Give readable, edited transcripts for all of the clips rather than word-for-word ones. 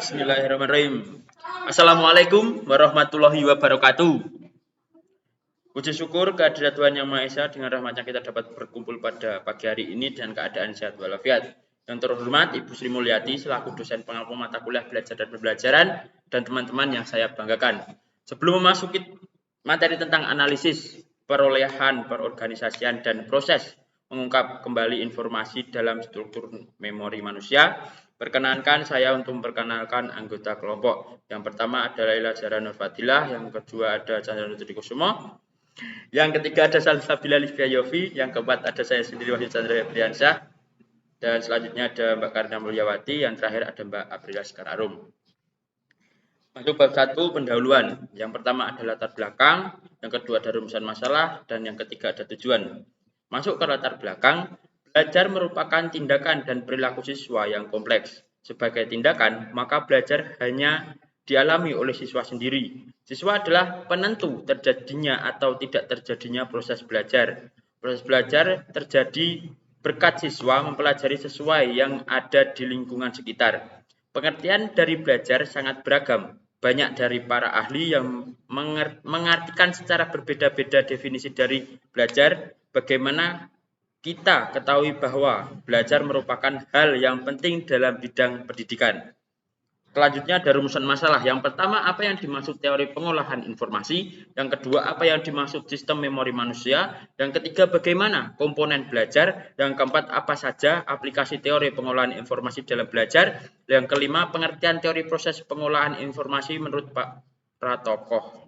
Bismillahirrahmanirrahim. Assalamualaikum warahmatullahi wabarakatuh. Puji syukur kehadirat Tuhan Yang Maha Esa, dengan rahmatnya kita dapat berkumpul pada pagi hari ini dan keadaan sehat walafiat. Yang terhormat Ibu Sri Mulyati selaku dosen pengampu mata kuliah belajar dan pembelajaran dan teman-teman yang saya banggakan. Sebelum memasuki materi tentang analisis perolehan, perorganisasian dan proses mengungkap kembali informasi dalam struktur memori manusia, perkenankan saya untuk memperkenalkan anggota kelompok. Yang pertama adalah Laila Zahra Nur Fadilah, yang kedua ada Chandra Nutudikusumo, yang ketiga ada Salsabila Livia Yofi, yang keempat ada saya sendiri Wahyu Chandra Febriansyah, dan selanjutnya ada Mbak Karina Mulyawati, yang terakhir ada Mbak Aprilia Sekararum. Masuk bab 1, pendahuluan. Yang pertama adalah latar belakang, yang kedua ada rumusan masalah, dan yang ketiga ada tujuan. Masuk ke latar belakang, belajar merupakan tindakan dan perilaku siswa yang kompleks. Sebagai tindakan, maka belajar hanya dialami oleh siswa sendiri. Siswa adalah penentu terjadinya atau tidak terjadinya proses belajar. Proses belajar terjadi berkat siswa mempelajari sesuai yang ada di lingkungan sekitar. Pengertian dari belajar sangat beragam. Banyak dari para ahli yang mengartikan secara berbeda-beda definisi dari belajar. Bagaimana kita ketahui bahwa belajar merupakan hal yang penting dalam bidang pendidikan. Selanjutnya ada rumusan masalah. Yang pertama, apa yang dimaksud teori pengolahan informasi. Yang kedua, apa yang dimaksud sistem memori manusia. Yang ketiga, bagaimana komponen belajar. Yang keempat, apa saja aplikasi teori pengolahan informasi dalam belajar. Yang kelima, pengertian teori proses pengolahan informasi menurut para tokoh.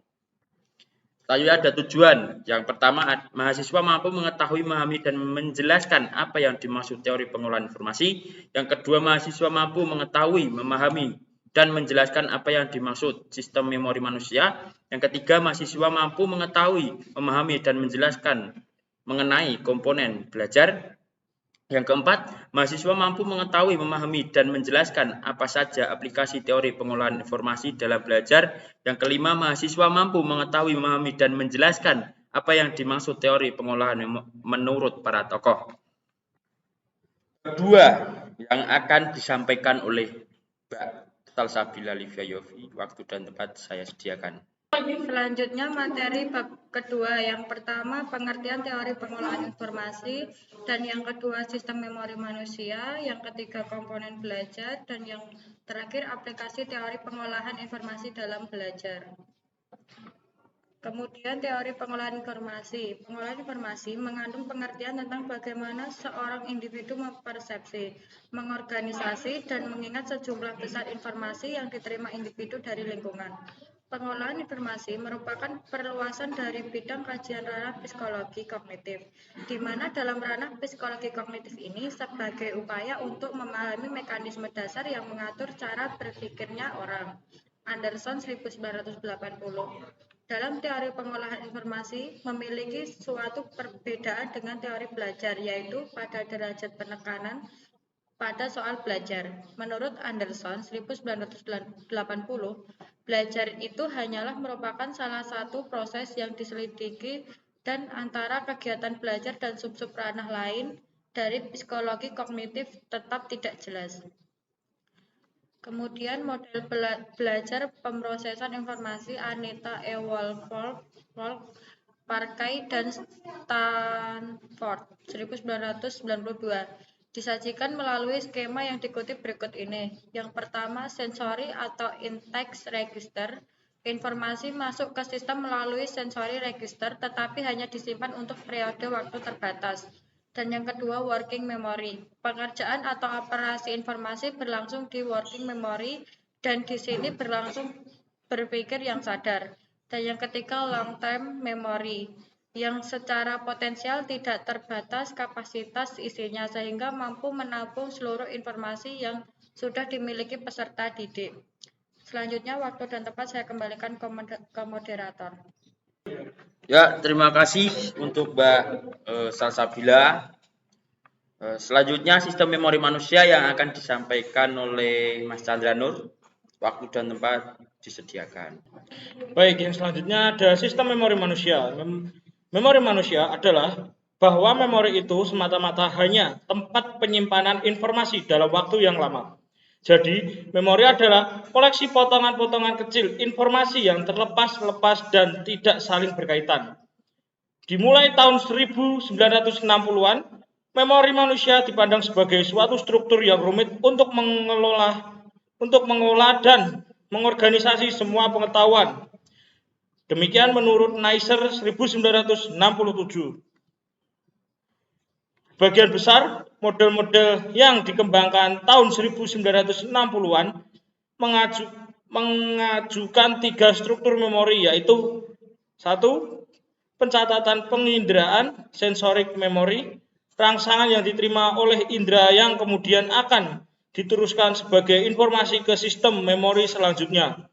Selanjutnya ada tujuan. Yang pertama, mahasiswa mampu mengetahui, memahami, dan menjelaskan apa yang dimaksud teori pengolahan informasi. Yang kedua, mahasiswa mampu mengetahui, memahami, dan menjelaskan apa yang dimaksud sistem memori manusia. Yang ketiga, mahasiswa mampu mengetahui, memahami, dan menjelaskan mengenai komponen belajar. Yang keempat, mahasiswa mampu mengetahui, memahami, dan menjelaskan apa saja aplikasi teori pengolahan informasi dalam belajar. Yang kelima, mahasiswa mampu mengetahui, memahami, dan menjelaskan apa yang dimaksud teori pengolahan menurut para tokoh. Kedua, yang akan disampaikan oleh Mbak Salsabila Livia Yofi, waktu dan tempat saya sediakan. Selanjutnya materi bab kedua, yang pertama pengertian teori pengolahan informasi, dan yang kedua sistem memori manusia, yang ketiga komponen belajar, dan yang terakhir aplikasi teori pengolahan informasi dalam belajar. Kemudian teori pengolahan informasi. Pengolahan informasi mengandung pengertian tentang bagaimana seorang individu mempersepsi, mengorganisasi, dan mengingat sejumlah besar informasi yang diterima individu dari lingkungan. Pengolahan informasi merupakan perluasan dari bidang kajian ranah psikologi kognitif, di mana dalam ranah psikologi kognitif ini sebagai upaya untuk memahami mekanisme dasar yang mengatur cara berpikirnya orang. Anderson 1980. Dalam teori pengolahan informasi memiliki suatu perbedaan dengan teori belajar, yaitu pada derajat penekanan pada soal belajar. Menurut Anderson 1980, belajar itu hanyalah merupakan salah satu proses yang diselidiki dan antara kegiatan belajar dan sub-sub ranah lain dari psikologi kognitif tetap tidak jelas. Kemudian model belajar pemrosesan informasi Anita E. Wolf, Parkay dan Stanford 1992 disajikan melalui skema yang dikutip berikut ini. Yang pertama, sensori atau in-text register. Informasi masuk ke sistem melalui sensory register tetapi hanya disimpan untuk periode waktu terbatas. Dan yang kedua, working memory. Pengerjaan atau operasi informasi berlangsung di working memory dan di sini berlangsung berpikir yang sadar. Dan yang ketiga, long term memory, yang secara potensial tidak terbatas kapasitas isinya sehingga mampu menampung seluruh informasi yang sudah dimiliki peserta didik. Selanjutnya, waktu dan tempat saya kembalikan ke moderator. Ya, terima kasih untuk Mbak Salsabila. Selanjutnya sistem memori manusia yang akan disampaikan oleh Mas Chandra Nur. Waktu dan tempat disediakan. Baik, yang selanjutnya ada sistem memori manusia. Memori manusia adalah bahwa memori itu semata-mata hanya tempat penyimpanan informasi dalam waktu yang lama. Jadi, memori adalah koleksi potongan-potongan kecil informasi yang terlepas-lepas dan tidak saling berkaitan. Dimulai tahun 1960-an, memori manusia dipandang sebagai suatu struktur yang rumit untuk mengolah dan mengorganisasi semua pengetahuan. Demikian menurut Neisser 1967. Bagian besar model-model yang dikembangkan tahun 1960-an mengajukan 3 struktur memori, yaitu 1. Pencatatan penginderaan sensorik memori, rangsangan yang diterima oleh indera yang kemudian akan diteruskan sebagai informasi ke sistem memori selanjutnya.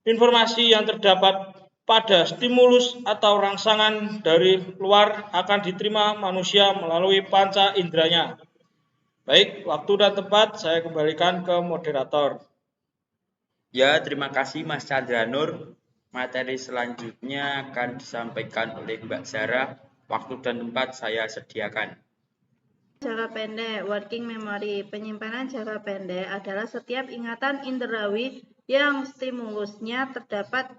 Informasi yang terdapat pada stimulus atau rangsangan dari luar akan diterima manusia melalui panca inderanya. Baik, waktu dan tempat saya kembalikan ke moderator. Ya, terima kasih Mas Chandra Nur. Materi selanjutnya akan disampaikan oleh Mbak Zara. Waktu dan tempat saya sediakan. Jangka pendek, working memory. Penyimpanan jangka pendek adalah setiap ingatan inderawi yang stimulusnya terdapat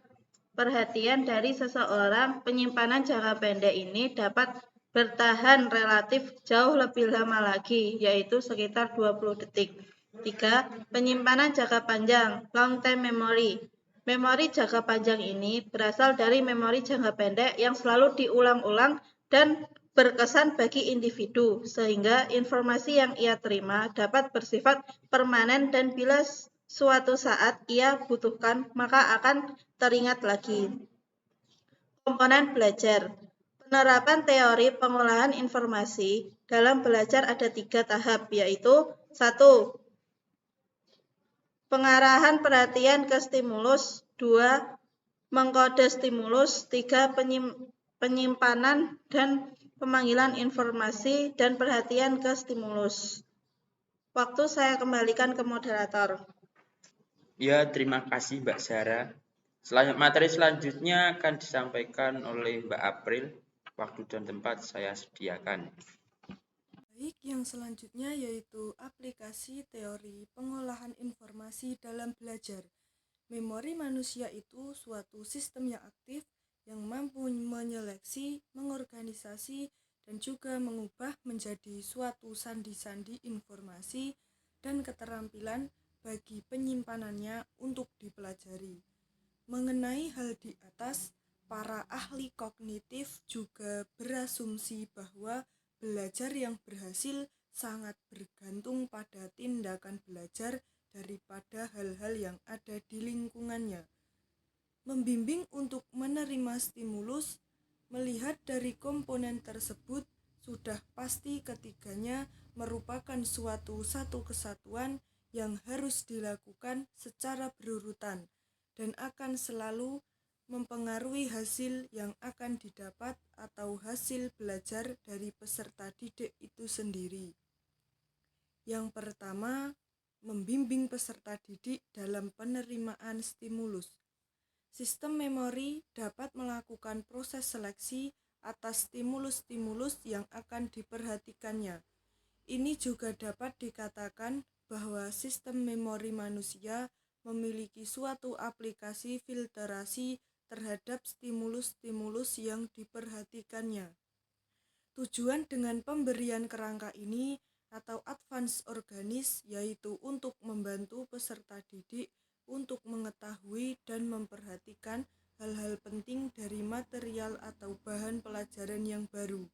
perhatian dari seseorang. Penyimpanan jangka pendek ini dapat bertahan relatif jauh lebih lama lagi, yaitu sekitar 20 detik. 3. Penyimpanan jangka panjang, long term memory. Memori jangka panjang ini berasal dari memori jangka pendek yang selalu diulang-ulang dan berkesan bagi individu, sehingga informasi yang ia terima dapat bersifat permanen dan bila suatu saat ia butuhkan, maka akan teringat lagi. Komponen belajar. Penerapan teori pengolahan informasi dalam belajar ada 3 tahap, yaitu 1. Pengarahan perhatian ke stimulus, 2. Mengkode stimulus, 3. Penyimpanan dan pemanggilan informasi dan perhatian ke stimulus. Waktu saya kembalikan ke moderator. Ya, terima kasih Mbak Zara. Materi selanjutnya akan disampaikan oleh Mbak April. Waktu dan tempat saya sediakan. Baik, yang selanjutnya yaitu aplikasi teori pengolahan informasi dalam belajar. Memori manusia itu suatu sistem yang aktif yang mampu menyeleksi, mengorganisasi, dan juga mengubah menjadi suatu sandi-sandi informasi dan keterampilan bagi penyimpanannya untuk dipelajari. Mengenai hal di atas, para ahli kognitif juga berasumsi bahwa belajar yang berhasil sangat bergantung pada tindakan belajar daripada hal-hal yang ada di lingkungannya. Membimbing untuk menerima stimulus, melihat dari komponen tersebut, sudah pasti ketiganya merupakan satu kesatuan yang harus dilakukan secara berurutan dan akan selalu mempengaruhi hasil yang akan didapat atau hasil belajar dari peserta didik itu sendiri. Yang pertama, membimbing peserta didik dalam penerimaan stimulus. Sistem memori dapat melakukan proses seleksi atas stimulus-stimulus yang akan diperhatikannya. Ini juga dapat dikatakan bahwa sistem memori manusia memiliki suatu aplikasi filterasi terhadap stimulus-stimulus yang diperhatikannya. Tujuan dengan pemberian kerangka ini atau advance organis yaitu untuk membantu peserta didik untuk mengetahui dan memperhatikan hal-hal penting dari material atau bahan pelajaran yang baru.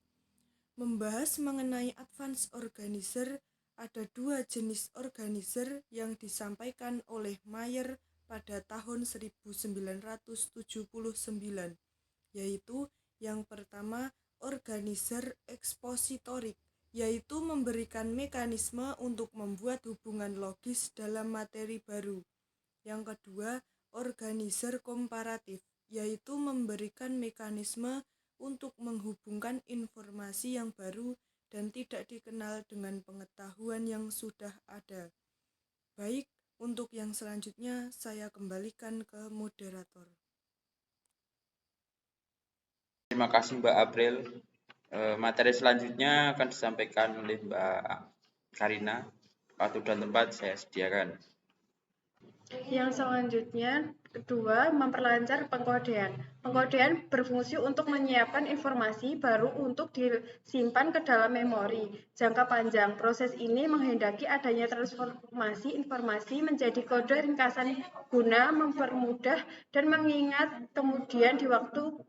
Membahas mengenai advance organizer, ada 2 jenis organizer yang disampaikan oleh Mayer pada tahun 1979, yaitu yang pertama organizer ekspositorik, yaitu memberikan mekanisme untuk membuat hubungan logis dalam materi baru. Yang kedua, organizer komparatif, yaitu memberikan mekanisme untuk menghubungkan informasi yang baru dan tidak dikenal dengan pengetahuan yang sudah ada. Baik, untuk yang selanjutnya saya kembalikan ke moderator. Terima kasih Mbak April. Materi selanjutnya akan disampaikan oleh Mbak Karina. Waktu dan tempat saya sediakan. Yang selanjutnya, kedua, memperlancar pengkodean. Pengkodean berfungsi untuk menyiapkan informasi baru untuk disimpan ke dalam memori jangka panjang. Proses ini menghendaki adanya transformasi informasi menjadi kode ringkasan guna mempermudah dan mengingat kemudian di waktu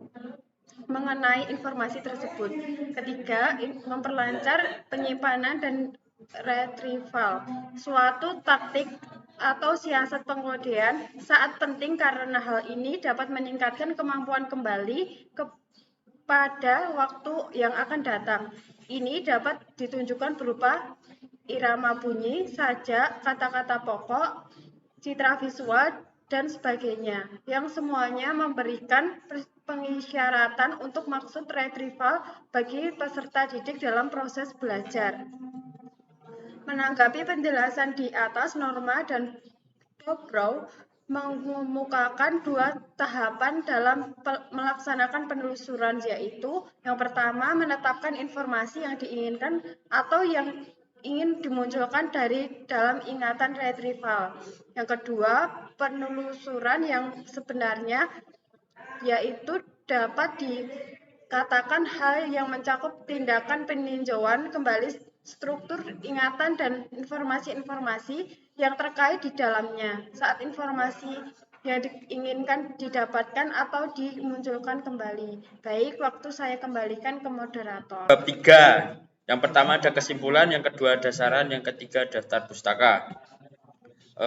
mengenai informasi tersebut. Ketiga, memperlancar penyimpanan dan retrieval. Suatu taktik atau siasat pengkodean saat penting karena hal ini dapat meningkatkan kemampuan kembali kepada waktu yang akan datang. Ini dapat ditunjukkan berupa irama bunyi, sajak, kata-kata pokok, citra visual, dan sebagainya, yang semuanya memberikan pengisyaratan untuk maksud retrieval bagi peserta didik dalam proses belajar. Menanggapi penjelasan di atas, Norma dan Dobrow mengemukakan dua tahapan dalam melaksanakan penelusuran, yaitu yang pertama menetapkan informasi yang diinginkan atau yang ingin dimunculkan dari dalam ingatan retrieval. Yang kedua, penelusuran yang sebenarnya, yaitu dapat dikatakan hal yang mencakup tindakan peninjauan kembali struktur ingatan dan informasi-informasi yang terkait di dalamnya saat informasi yang diinginkan didapatkan atau dimunculkan kembali. Baik, waktu saya kembalikan ke moderator. Bab 3. Yang pertama ada kesimpulan, yang kedua ada saran, yang ketiga daftar pustaka.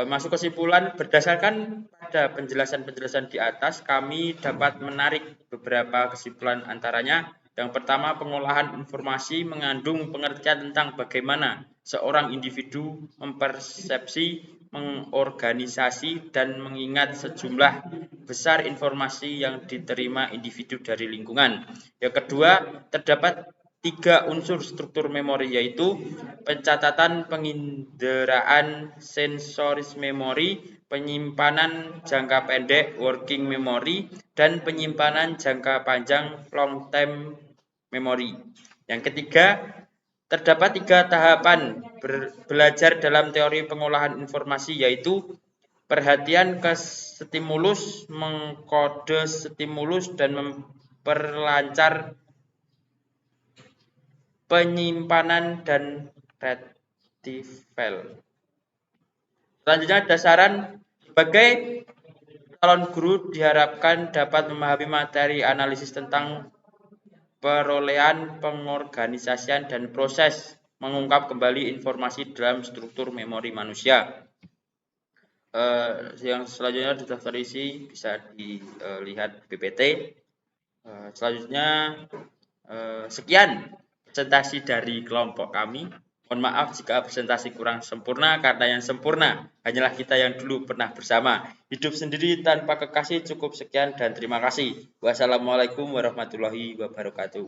Masuk kesimpulan, berdasarkan pada penjelasan-penjelasan di atas, kami dapat menarik beberapa kesimpulan antaranya. Yang pertama, pengolahan informasi mengandung pengertian tentang bagaimana seorang individu mempersepsi, mengorganisasi, dan mengingat sejumlah besar informasi yang diterima individu dari lingkungan. Yang kedua, terdapat 3 unsur struktur memori, yaitu pencatatan penginderaan sensoris memori, penyimpanan jangka pendek working memory, dan penyimpanan jangka panjang long term memory. Yang ketiga, terdapat 3 tahapan belajar dalam teori pengolahan informasi, yaitu perhatian ke stimulus, mengkode stimulus, dan memperlancar penyimpanan dan retrieval. Selanjutnya ada saran. Sebagai calon guru diharapkan dapat memahami materi analisis tentang perolehan, pengorganisasian, dan proses mengungkap kembali informasi dalam struktur memori manusia. Yang selanjutnya di daftar isi bisa dilihat PPT. Selanjutnya sekian presentasi dari kelompok kami. Mohon maaf jika presentasi kurang sempurna, karena yang sempurna hanyalah kita yang dulu pernah bersama. Hidup sendiri tanpa kekasih. Cukup sekian dan terima kasih. Wassalamualaikum warahmatullahi wabarakatuh.